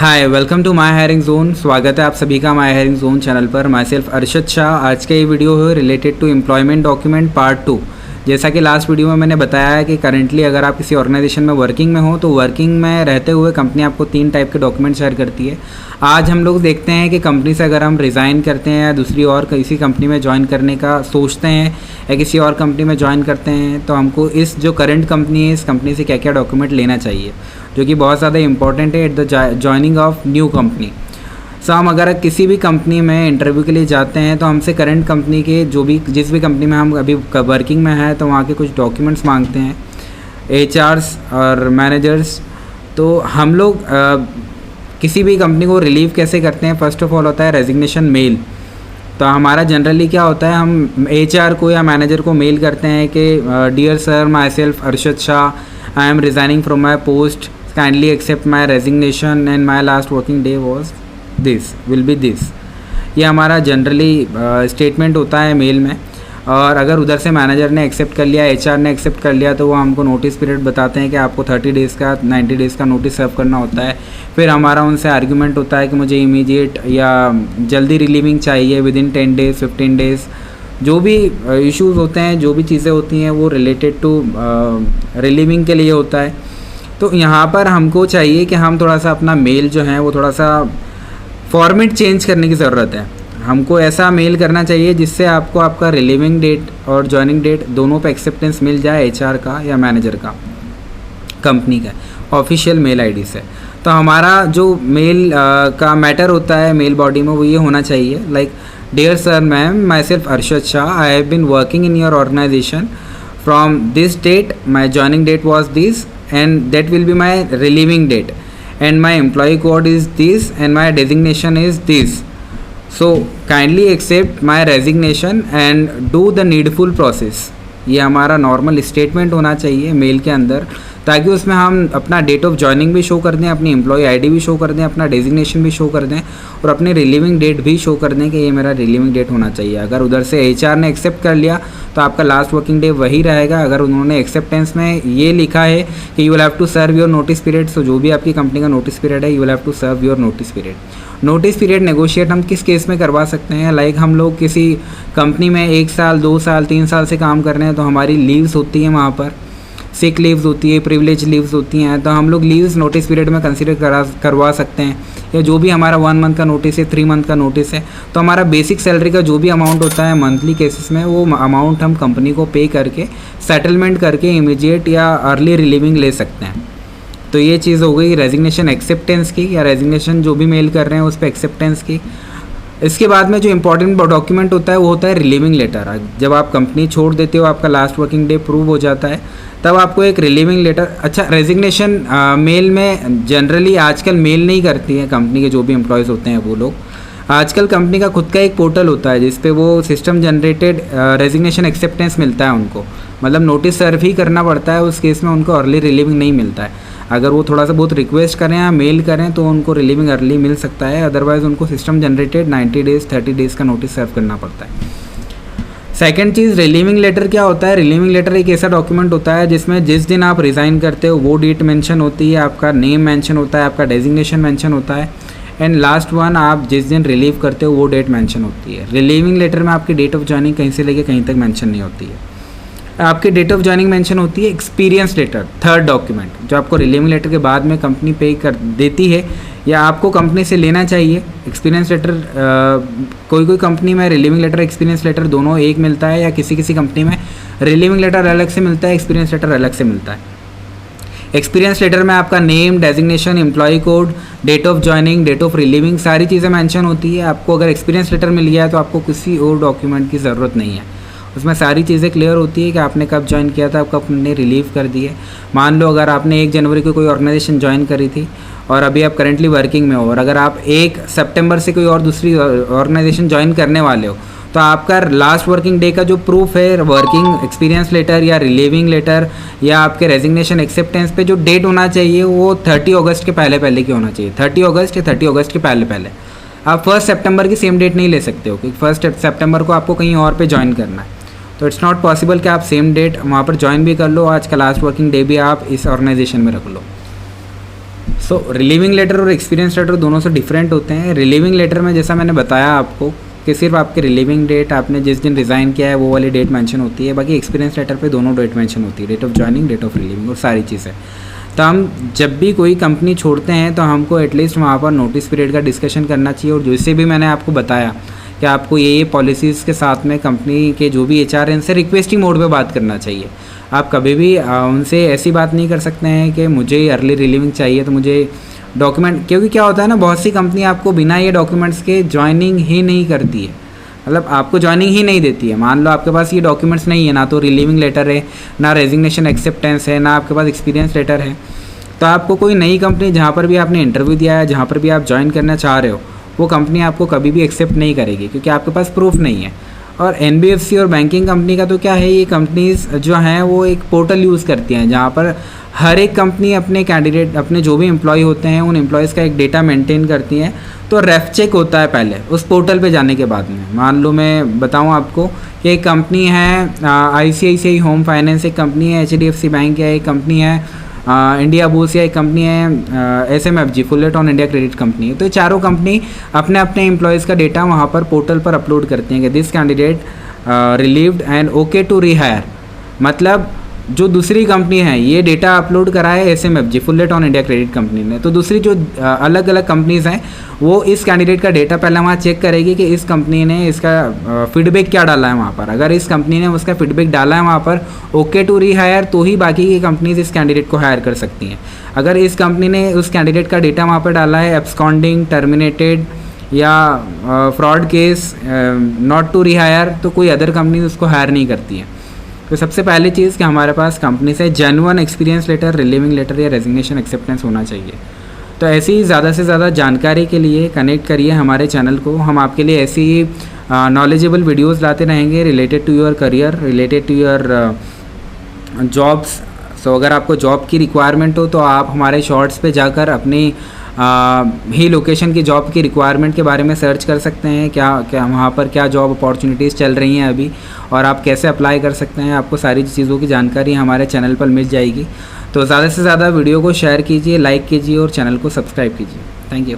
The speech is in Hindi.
Hi, welcome to my hiring zone. स्वागत है आप सभी का माय हायरिंग जोन चैनल पर। Myself Arshad Shah. आज का ये वीडियो है related to employment document part 2। जैसा कि लास्ट वीडियो में मैंने बताया है कि करंटली अगर आप किसी ऑर्गेनाइजेशन में वर्किंग में हो तो वर्किंग में रहते हुए कंपनी आपको 3 टाइप के डॉक्यूमेंट शेयर करती है। आज हम लोग देखते हैं कि कंपनी से अगर हम रिज़ाइन करते हैं या दूसरी और किसी कंपनी में ज्वाइन करने का सोचते हैं या किसी और कंपनी में ज्वाइन करते हैं तो हमको इस जो करंट कंपनी है इस कंपनी से क्या क्या डॉक्यूमेंट लेना चाहिए, जो कि बहुत ज़्यादा इंपॉर्टेंट है at the joining of new company. So हम अगर किसी भी कंपनी में इंटरव्यू के लिए जाते हैं तो हमसे करंट कंपनी के जिस भी कंपनी में हम अभी वर्किंग में हैं तो वहाँ के कुछ डॉक्यूमेंट्स मांगते हैं एचआरस और मैनेजर्स। तो हम लोग किसी भी कंपनी को रिलीव कैसे करते हैं, फर्स्ट ऑफ ऑल होता है रेजिग्नेशन मेल। तो हमारा जनरली क्या होता है, हम एचआर को या मैनेजर को मेल करते हैं कि dear sir, myself Arshad Shah, I am resigning from my post, kindly accept my resignation and my last working day was this, will be this. ये हमारा जनरली स्टेटमेंट होता है मेल में। और अगर उधर से मैनेजर ने एक्सेप्ट कर लिया, एचआर ने एक्सेप्ट कर लिया, तो वो हमको नोटिस पीरियड बताते हैं कि आपको 30 डेज़ का 90 डेज़ का नोटिस सर्व करना होता है। फिर हमारा उनसे आर्ग्यूमेंट होता है कि मुझे इमीडिएट या जल्दी रिलीविंग चाहिए, विद इन 10 डेज़ 15 डेज़। जो भी इश्यूज़ होते हैं, जो भी चीज़ें होती हैं वो रिलेटेड टू रिलीविंग के लिए होता है। तो यहाँ पर हमको चाहिए कि हम थोड़ा सा अपना मेल जो है वो थोड़ा सा फॉर्मेट चेंज करने की ज़रूरत है। हमको ऐसा मेल करना चाहिए जिससे आपको आपका रिलीविंग डेट और जॉइनिंग डेट दोनों पे एक्सेप्टेंस मिल जाए, एचआर का या मैनेजर का, कंपनी का ऑफिशियल मेल आईडी से। तो हमारा जो मेल का मैटर होता है मेल बॉडी में वो ये होना चाहिए, like dear sir ma'am, myself Arshad Shah, I have been working in your organisation from this date, my joining date was this and that will be my relieving date and my employee code is this and my designation is this, so kindly accept my resignation and do the needful process। ये हमारा नॉर्मल स्टेटमेंट होना चाहिए मेल के अंदर, ताकि उसमें हम अपना डेट ऑफ जॉइनिंग भी शो कर दें, अपनी एम्प्लॉय आईडी भी शो कर दें, अपना डेजिग्नेशन भी शो कर दें और अपनी रिलीविंग डेट भी शो कर दें कि ये मेरा रिलीविंग डेट होना चाहिए। अगर उधर से एचआर ने एक्सेप्ट कर लिया तो आपका लास्ट वर्किंग डे वही रहेगा। अगर उन्होंने एक्सेप्टेंस में ये लिखा है कि you will have to serve your notice period, so जो भी आपकी कंपनी का नोटिस पीरियड है you will have to serve your notice period. Notice period negotiate हम किस केस में करवा सकते हैं, लाइक हम लोग किसी कंपनी में 1 साल 2 साल 3 साल से काम कर रहे हैं तो हमारी लीव्स होती हैं, वहाँ पर सिक लीव्स होती है, प्रिविलेज लीव्स होती हैं, तो हम लोग लीव्स नोटिस पीरियड में कंसीडर करवा सकते हैं। या जो भी हमारा 1 मंथ का नोटिस है, 3 मंथ का नोटिस है, तो हमारा बेसिक सैलरी का जो भी अमाउंट होता है मंथली केसेस में वो अमाउंट हम कंपनी को पे करके सेटलमेंट करके इमीडिएट या अर्ली रिलीविंग ले सकते हैं। तो ये चीज़ हो गई रेजिग्नेशन एक्सेप्टेंस की, या रेजिग्नेशन जो भी मेल कर रहे हैं उस पर एक्सेप्टेंस की। इसके बाद में जो इंपॉर्टेंट डॉक्यूमेंट होता है वो होता है रिलीविंग लेटर। जब आप कंपनी छोड़ देते हो, आपका लास्ट वर्किंग डे प्रूव हो जाता है, तब आपको एक रिलीविंग लेटर। अच्छा, रेजिग्नेशन मेल में जनरली आजकल मेल नहीं करती है कंपनी के जो भी एम्प्लॉयज़ होते हैं वो लोग। आजकल कंपनी का खुद का एक पोर्टल होता है जिस पे वो सिस्टम जनरेटेड रेजिग्नेशन एक्सेप्टेंस मिलता है उनको, मतलब नोटिस सर्व ही करना पड़ता है, उस केस में उनको अर्ली रिलीविंग नहीं मिलता है। अगर वो थोड़ा सा बहुत रिक्वेस्ट करें या मेल करें तो उनको रिलीविंग अर्ली मिल सकता है, अदरवाइज़ उनको सिस्टम जनरेटेड 90 डेज़ 30 डेज़ का नोटिस सर्व करना पड़ता है। सेकेंड चीज़, रिलीविंग लेटर क्या होता है। रिलीविंग लेटर एक ऐसा डॉक्यूमेंट होता है जिसमें जिस दिन आप रिज़ाइन करते हो वो डेट मेंशन होती है, आपका नेम मेंशन होता है, आपका डेजिग्नेशन मेंशन होता है, एंड लास्ट वन आप जिस दिन रिलीव करते हो वो डेट मेंशन होती है। रिलीविंग लेटर में आपकी डेट ऑफ जॉइनिंग कहीं से लेके कहीं तक मेंशन नहीं होती है। आपकी डेट ऑफ जॉइनिंग मेंशन होती है। एक्सपीरियंस लेटर, थर्ड डॉक्यूमेंट, जो आपको रिलीविंग लेटर के बाद में कंपनी पे कर देती है या आपको कंपनी से लेना चाहिए। एक्सपीरियंस लेटर कोई कंपनी में रिलीविंग लेटर एक्सपीरियंस लेटर दोनों एक मिलता है, या किसी कंपनी में रिलीविंग लेटर अलग से मिलता है, एक्सपीरियंस लेटर अलग से मिलता है। एक्सपीरियंस लेटर में आपका name, designation, employ code, date of joining, date of relieving सारी चीज़ें मेंशन होती है। आपको अगर एक्सपीरियंस लेटर मिल गया है तो आपको किसी और डॉक्यूमेंट की ज़रूरत नहीं है, उसमें सारी चीज़ें क्लियर होती है कि आपने कब ज्वाइन किया था, कब आपने रिलीव कर दिए। मान लो अगर आपने 1 जनवरी को कोई ऑर्गेनाइजेशन ज्वाइन करी थी और अभी आप करंटली वर्किंग में हो, और अगर आप 1 सितंबर से कोई और दूसरी ऑर्गेनाइजेशन ज्वाइन करने वाले हो, तो आपका लास्ट वर्किंग डे का जो प्रूफ है, वर्किंग एक्सपीरियंस लेटर या रिलीविंग लेटर या आपके रेजिग्नेशन एक्सेप्टेंस पे जो डेट होना चाहिए वो 30 अगस्त के पहले की होना चाहिए। 30 अगस्त या 30 अगस्त के पहले। आप 1 सितंबर की सेम डेट नहीं ले सकते हो, क्योंकि 1 सितंबर को आपको कहीं और पे ज्वाइन करना है, तो इट्स नॉट पॉसिबल कि आप सेम डेट वहाँ पर ज्वाइन भी कर लो, आज का लास्ट वर्किंग डे भी आप इस ऑर्गेनाइजेशन में रख लो। सो रिलीविंग लेटर और एक्सपीरियंस लेटर दोनों से डिफरेंट होते हैं। रिलीविंग लेटर में जैसा मैंने बताया आपको कि सिर्फ आपकी रिलीविंग डेट, आपने जिस दिन रिज़ाइन किया है वो वाली डेट मेंशन होती है। बाकी एक्सपीरियंस लेटर पे दोनों डेट मेंशन होती है, date of joining, date of relieving और सारी चीज़ें। तो हम जब भी कोई कंपनी छोड़ते हैं तो हमको एटलीस्ट वहाँ पर नोटिस पीरियड का डिस्कशन करना चाहिए। और जैसे भी मैंने आपको बताया कि आपको ये पॉलिसीज़ के साथ में कंपनी के जो भी HR हैं इनसे रिक्वेस्टिंग मोड पे बात करना चाहिए। आप कभी भी उनसे ऐसी बात नहीं कर सकते हैं कि मुझे अर्ली रिलीविंग चाहिए तो मुझे डॉक्यूमेंट, क्योंकि क्या होता है ना, बहुत सी कंपनी आपको बिना ये डॉक्यूमेंट्स के ज्वाइनिंग ही नहीं करती है, मतलब आपको ज्वाइनिंग ही नहीं देती है। मान लो आपके पास ये डॉक्यूमेंट्स नहीं है, ना तो रिलीविंग लेटर है, ना रेजिग्नेशन एक्सेप्टेंस है, ना आपके पास एक्सपीरियंस लेटर है, तो आपको कोई नई कंपनी जहाँ पर भी आपने इंटरव्यू दिया है, जहाँ पर भी आप ज्वाइन करना चाह रहे हो, वो कंपनी आपको कभी भी एक्सेप्ट नहीं करेगी क्योंकि आपके पास प्रूफ नहीं है। और NBFC और बैंकिंग कंपनी का तो क्या है, ये कंपनीज जो हैं वो एक पोर्टल यूज़ करती हैं जहाँ पर हर एक कंपनी अपने कैंडिडेट, अपने जो भी एम्प्लॉय होते हैं उन एम्प्लॉयज़ का एक डेटा मेंटेन करती हैं। तो रेफ चेक होता है पहले उस पोर्टल पे जाने के बाद में। मान लो मैं बताऊं आपको कि एक कंपनी है ICICI होम फाइनेंस, एक कंपनी है HDFC बैंक है, एक कंपनी है इंडिया बुल्स, या एक कंपनी है SMFG Fullerton India credit company है। तो चारों कंपनी अपने अपने एम्प्लॉयज़ का डेटा वहाँ पर पोर्टल पर अपलोड करती हैं कि this candidate relieved and okay to rehire. मतलब जो दूसरी कंपनी है ये डेटा अपलोड करा है SMFG Fullerton India credit company ने, तो दूसरी जो अलग अलग कंपनीज़ हैं वो इस कैंडिडेट का डेटा पहले वहाँ चेक करेगी कि इस कंपनी ने इसका फीडबैक क्या डाला है वहाँ पर। अगर इस कंपनी ने उसका फीडबैक डाला है वहाँ पर ओके टू रीहायर, तो ही बाकी की कंपनीज इस कैंडिडेट को हायर कर सकती हैं। अगर इस कंपनी ने उस कैंडिडेट का डेटा वहाँ पर डाला है एब्सकॉन्डिंग, टर्मिनेटेड या fraud case, not to rehire, तो कोई अदर कंपनी उसको हायर नहीं करती है। तो सबसे पहली चीज़ कि हमारे पास कंपनी से genuine experience letter, relieving letter या रेजिग्नेशन एक्सेप्टेंस होना चाहिए। तो ऐसी ही ज़्यादा से ज़्यादा जानकारी के लिए कनेक्ट करिए हमारे चैनल को। हम आपके लिए ऐसी ही नॉलेजेबल वीडियोस लाते रहेंगे related to your career, related to your jobs. So अगर आपको जॉब की रिक्वायरमेंट हो तो आप हमारे शॉर्ट्स पे जाकर अपनी ही लोकेशन की जॉब की रिक्वायरमेंट के बारे में सर्च कर सकते हैं, क्या वहाँ पर क्या जॉब अपॉर्चुनिटीज़ चल रही हैं अभी, और आप कैसे अप्लाई कर सकते हैं। आपको सारी चीज़ों की जानकारी हमारे चैनल पर मिल जाएगी। तो ज़्यादा से ज़्यादा वीडियो को शेयर कीजिए, लाइक कीजिए और चैनल को सब्सक्राइब कीजिए। Thank you.